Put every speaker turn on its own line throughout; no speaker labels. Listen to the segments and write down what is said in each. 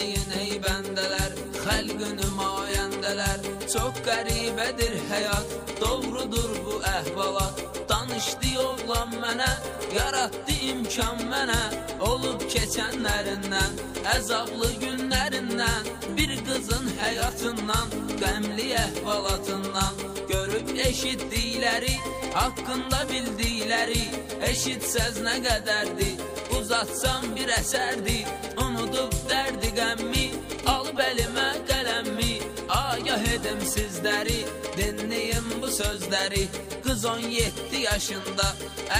Dinleyin ey bəndələr, xəlq nümayəndələr. Çox qəribədir həyat, doğrudur bu əhvalat. Danışdı oğlan mənə, yaratdı imkan mənə. Olub keçənlərindən, əzablı günlərindən, bir qızın həyatından, qəmli əhvalatından. Görüb eşitdikləri, haqqında bildikləri, eşitsəz nə qədərdir, uzatsam bir əsərdir. Unudub dərdi qəmmi, alıb əlimə qələmmi, agah edim sizləri, dinləyin bu sözləri. Qız 17 yaşında,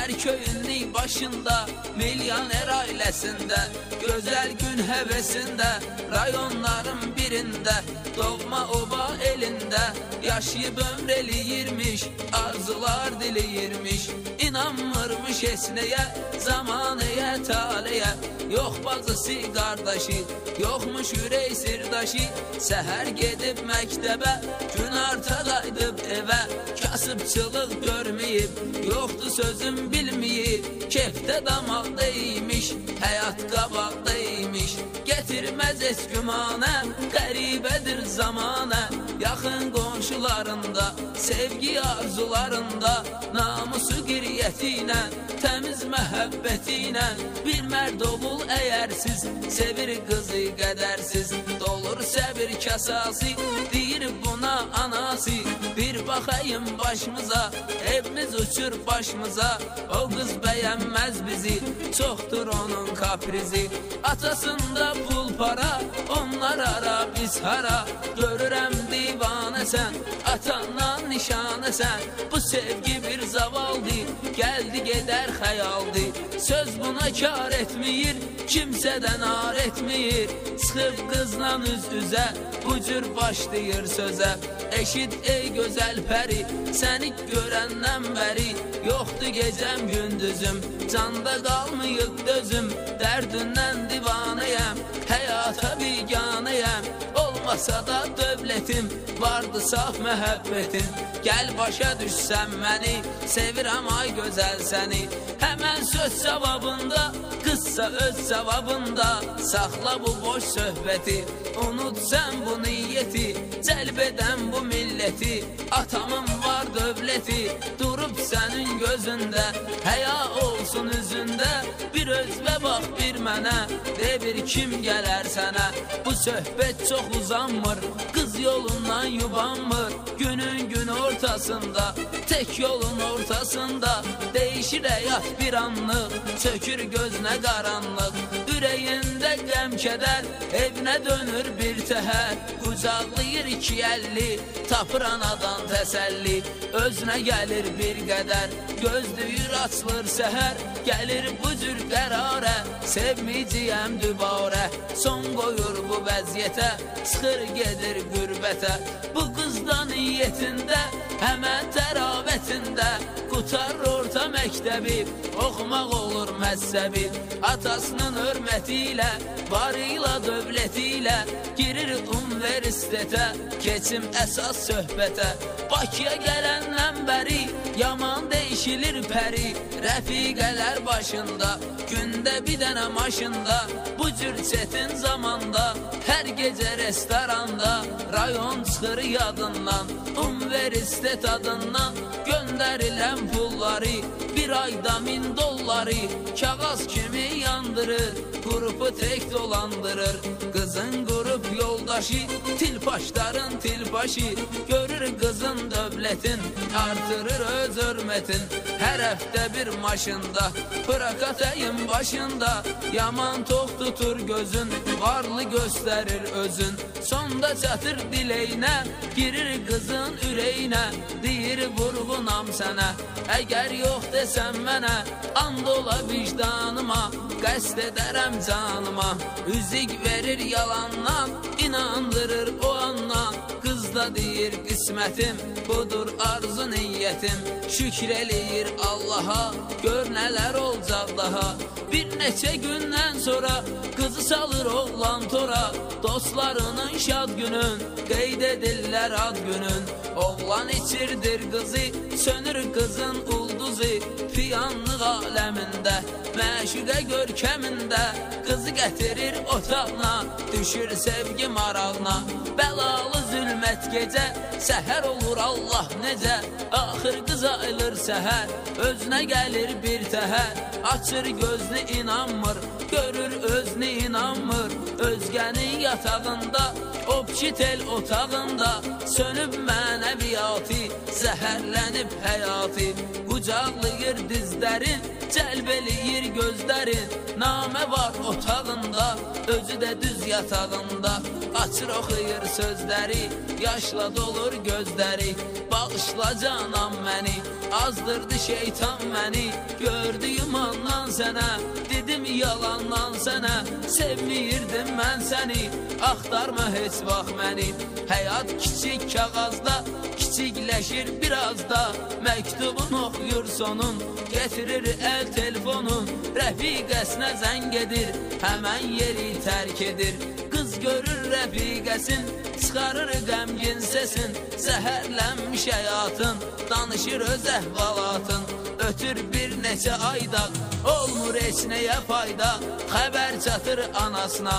ərköyünlük başında, milyoner ailəsində, gözəl gün həvəsində, rayonların birində, doğma oba elində, yaşayıb ömr eləyirmiş, arzular diləyirmiş. İnanmırmış esnəyə, zamanəyə, taleyə, yox bacısı, qardaşı, yoxmuş ürək sirdaşı. Səhər gedib məktəbə, gün arta qayıdıb evə, kasıbçılıq görməyib, yoxdur sözüm bilməyib. Kefdə damaqda imiş, həyat qabaqda imiş. Getirməz heç gümanə, qəribədir zamanə. Yaxın qonşularında, sevgi arzularında, namusu qiriyyətinə, təmiz məhəbbətinə. Bir mərd olul əyərsiz, sevir qızı qədərsiz. Dolur səbir kasası, deyir buna anası. Bir baxayım başımıza, evimiz uçur başımıza. O qız bəyənməz bizi, çoxdur onun kaprizi. Atasında pul para, onlar ara biz hara. Görürəm divanəsən, atandan nişanəsən. Bu sevgi bir zavaldı, gəldi gedər xəyaldı. Söz buna kar etməyir, kimsədən ar etməyir. Çıxıb qızla üz-üzə, bu cür başlayır sözə. Eşit ey gözəl pəri, səni görəndən bəri, yoxdur gecəm gündüzüm, canda qalmayıb dözüm. Dərdindən divanəyəm, həyata biganəyəm. Olmasa da dövlətim, vardı saf məhəbbətim. Gəl başa düşsən məni, sevirəm ay gözəl səni. Həmən söz cavabında, qızsa öz cavabında. Saxla bu boş söhbəti, unut sən bu niyyəti. Cəlb edən bu milləti, atamın var dövləti. Durub sənin gözündə, həya olsun üzündə. Bir özbə bax bir mənə, de bir kim gələr sənə. Bu söhbət çox uzanmır, qız yolundan yubanmır. Günün gün ortasında, tek yolun ortasında. Değişir həyat bir anlıq, çökür gözünə qaranlıq. Ürəyində qəm kədər, evinə dönür bir təhər. Qucaqlayır iki əlli, tapır anadan təsəlli. Özünə gəlir bir qədər, gözlüyür açılır səhər. Gəlir bu cür qərarə, sevməyəcəyəm dübarə. Son qoyur bu vəziyyətə, çıxır gedir qürbətə. Bu qızdan niyyətində, həmən təravətində. Qutarır orta məktəbi, oxumaq olur məzəbi. Atasının hörməti ilə, varıyla dövləti ilə. Girir universitetə, keçim əsas söhbətə. Bakıya gələndən bəri, yaman değişilir pəri. Rəfiqələr başında, gündə bir dənə maşında. Bu cür çetin zamanda, hər gecə restoranda. Rayon çıxır yadından, universitet adından. Göndərilən pulları, bir ayda 1000 dolları. Kağız kimi yandırır, qrupu tek dolandırır. Qızın qrup yoldaşı, tilpaşların tilpaşı. Görür qızın dövlətin, artırır öz hörmətin. Hər həftə bir maşında, prakatayın başında. Yaman tox tutur gözün, varlı göstərir özün. Sonda çatır diləyinə, girir qızın ürəyinə. Deyir vurğunam sənə, əgər yox desən mənə. And ola vicdanıma, qəsd edərəm canıma. Üzik verir yalandan, inandırır o andan. Qız da deyir qismətim, budur arzu niyyətim. Şükr eləyir Allaha, gör nələr olacaq daha. Bir neçə gündən sonra qızı salır oğlan tora. Dostlarının şad günün, qeyd edirlər ad günün. Oğlan içirdir qızı, sönür qızın ulduzu. Fiyanlıq aləmində, məşuqə görkəmində. qızı gətirir otağına, düşür sevgi marağına. Bəlalı zülmət gecə, səhər olur Allah necə, axır qız ayılır səhər, özünə gəlir bir təhər. Açır gözünü inanmır, görür özünü inanmır, özgənin yatağında, opçitel otağında, sönüb mənəviyyatı, zəhərlənib həyatı. Qucaqlayır dizlərin, cəlb eləyir gözlərin, namə var otağında, özü də düz yatağında. Açır oxuyur sözləri, yaşla dolur gözləri. Bağışla canam məni, azdırdı şeytan məni, gördüyüm andan sənə, dedim yalandan sənə, sevmiyirdim mən səni, axtarma heç vaxt məni. Həyat kiçik kağazda, kiçikləşir biraz da, məktubun oxuyur sonun, getirir əl telefonun, rəfiqəsinə zəng edir, həmən yeri tərk edir. Qız görür rəfiqəsin, çıxarır qəmgin sesin, zəhərlənmiş həyatın, danışır öz əhvalatın. Ötür bir neçə ayda, olmur heç nəyə fayda, xəbər çatır anasına,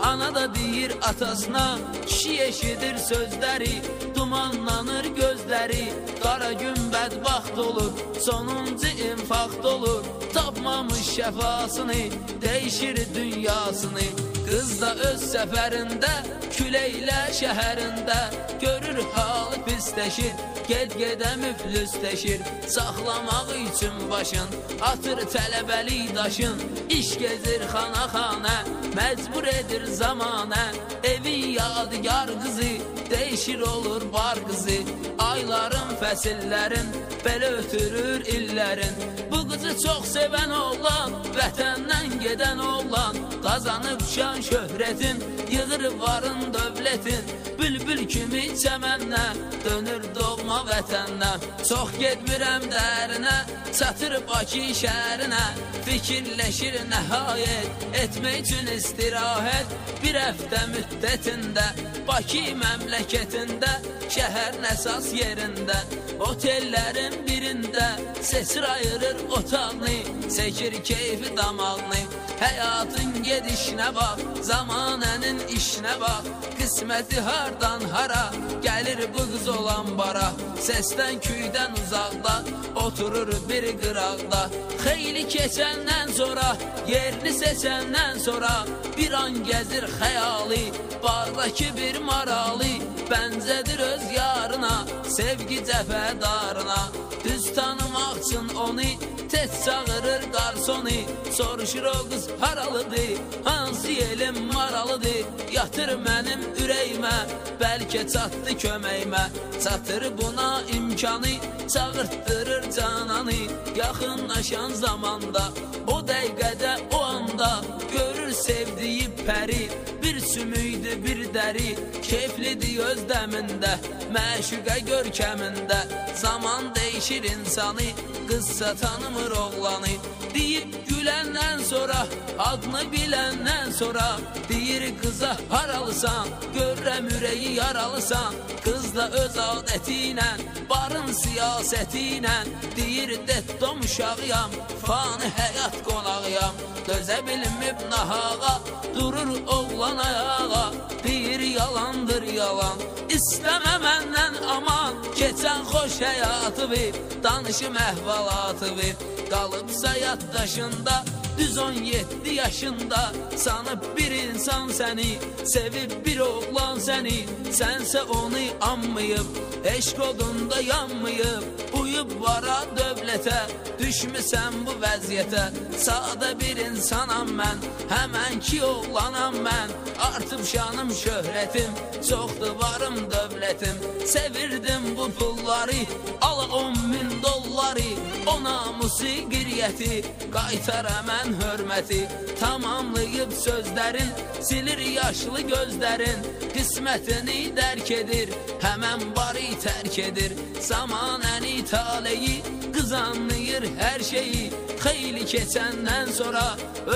ana da deyir atasına, kişi eşidir sözləri, dumanlanır gözləri, qara gün bədbaxt olur, sonuncu infakt olur, tapmamış şəfasını, dəyişir dünyasını. Qız da öz səfərində, küləklə şəhərində, görür halı pisləşir, ged-gedə müflüsləşir. Saxlamaq üçün başın, atır tələbəlik daşın, iş gezir xana-xana, məcbur edir zamanə. Evin yadigar qızı, değişir olur bar qızı, ayların, fəsillərin, belə ötürür illərin. Bu qızı çox sevən oğlan, vətəndən gedən oğlan, qazanıb şan şöhrətin, yığır varın dövlətin, bülbül kimi çəmənlə, dönür doğma vətənlə. Çox getmirəm dərinə, çatır Bakı şəhərinə, fikirləşir nəhayət, etmək üçün istirahət. Bir həftə müddətində, Bakı məmləkətində, şəhərin əsas yerində, otellərin birində, seçir ayırır otağını, çəkir keyfi damağını. Həyatın gedişinə bax, zamanənin işinə bax, qisməti hardan hara, gəlir bu qız olan bara. Səsdən küydən uzaqda, oturur bir qıraqda, xeyli keçəndən sonra, yerini seçəndən sonra, bir an gəzir xəyali, bağdakı bir maralı, bənzədir öz yarına, sevgi cəfədarına. Düz tanımaq üçün onu, tez çağırır qarsonu, soruşur o qız haralıdır, hansı yelim maralıdır, yatır mənim ürəyimə, bəlkə çatdı köməyimə. Çatır buna imkanı, çağırtdırır cananı, yaxınlaşan zamanda, o dəqiqədə, o anda, görür sevdiyi pəri, bir sümüydü bir dəri, keyflidir özləmində, məşuqə görkəmində. Zaman değişir insanı, qızsa tanımır oğlanı. Deyib güləndən sonra, adını biləndən sonra, deyir qıza haralısan, görürəm ürəyi yaralısan. Qız da öz adəti ilə, barın siyasəti ilə, deyir detdom uşağıyam, fani həyat qonağıyam. Dözə bilmib nahağa, durur oğlan ayağa, deyir yalandır yalan, İstəmə məndən aman, keçən xoş həyatı bir, danışım əhvalatı bir. Qalıbsa yaddaşında, düz 17 yaşında, sanıb bir insan səni, sevib bir oğlan səni, sənsə onu anmayıb, eşq odunda yanmayıb, uyub vara dövlətə, düşmüsən bu vəziyyətə. Sadə bir insanam mən, həmən ki oğlanam mən, artıb şanım şöhrətim, çoxdur varım dövlətim. Sevirdim bu pulları, al 10.000 dolları, o namusi qiriyyəti, qaytar əmən hörməti. Tamamlayıb sözlərin, silir yaşlı gözlərin, qismətini dərk edir, həmən barı tərk edir. Zamanəni taleyi, qız anlayır hər şeyi, xeyli keçəndən sonra,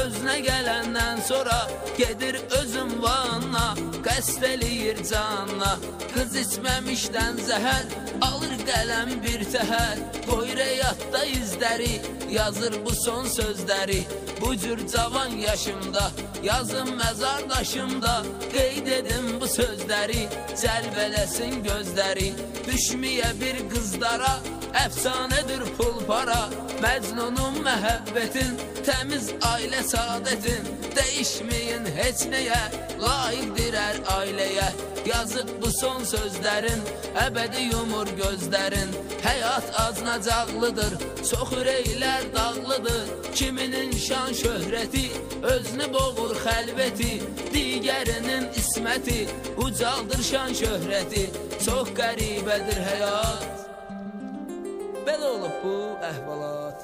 özünə gələndən sonra, gedir özün vanına, qəsd eləyir canına. Qız içməmişdən zəhər, alır qələm bir təhər, qoyur həyatda izləri, yazır bu son sözləri. Bu cür cavan yaşımda, yazım məzardaşımda, qeyd edim bu sözləri, cəlb eləsin gözləri. Düşməyə bir qızlara, əfsanədir pul para, Məcnunun məhəbbətin, təmiz ailə saadətin, dəyişməyin heç nəyə, layiqdir hər ailəyə. Yazıq bu son sözlərin, əbədi yumur gözlərin. Həyat acınacaqlıdır, çox ürəklər dağlıdır. Kiminin şan şöhrəti, özünü boğur xəlvəti, digərinin isməti, ucaldır şan şöhrəti. Çox qəribədir həyat. Belə olub bu əhvalat.